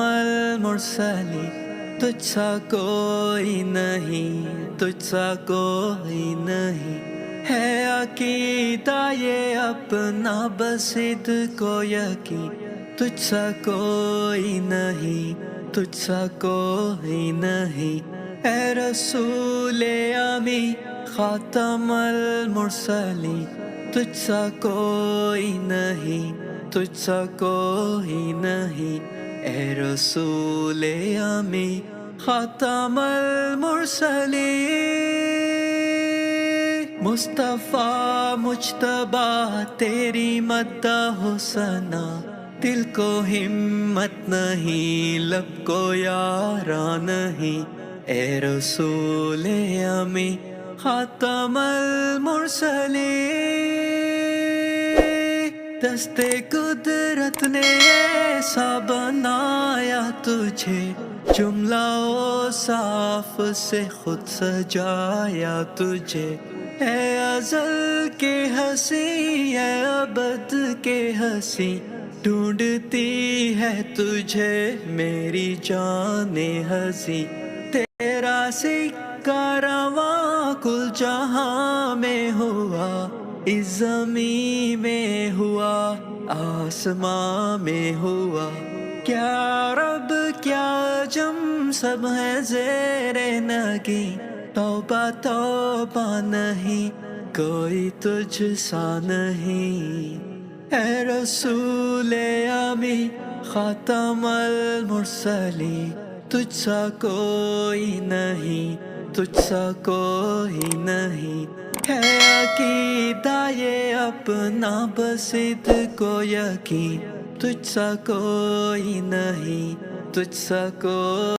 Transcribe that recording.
المرسلی تجھ سا کوئی نہیں، تجھ سا کوئی نہیں، ہے عقیدہ یہ اپنا بس عید کو یقین، تجھ سا کوئی نہیں، تجھ سا کوئی نہیں، اے رسول امی خاتم المرسلی تجھ سا کوئی نہیں، تجھ سا کوئی نہیں، اے رسول امی خاتم المرسلی مصطفیٰ مجتبیٰ تیری مدح و ثنا، دل کو ہمت نہیں، لب کو یارا نہیں، اے رسول امی خاتم المرسلی دست قدرت نے ایسا بنایا تجھے، جملہ و صاف سے خود سجایا تجھے، اے ازل کے ہنسی اے ابد کے ہنسی، ڈھونڈتی ہے تجھے میری جان ہنسی، تیرا سکہ رواں کل جہاں میں ہوا، اس زمین میں ہوا، آسماں میں ہوا، کیا رب کیا جم سب ہے زیر نگی، توبہ توبہ نہیں کوئی تجھ سا نہیں، اے رسول امی خاتم المرسلی تجھ سا کوئی نہیں، تجھ سا کوئی نہیں، ہے عقیدہ یہ اپنا بس عید کو یقین، تجھ سا کوئی نہیں، تجھ سا کوئی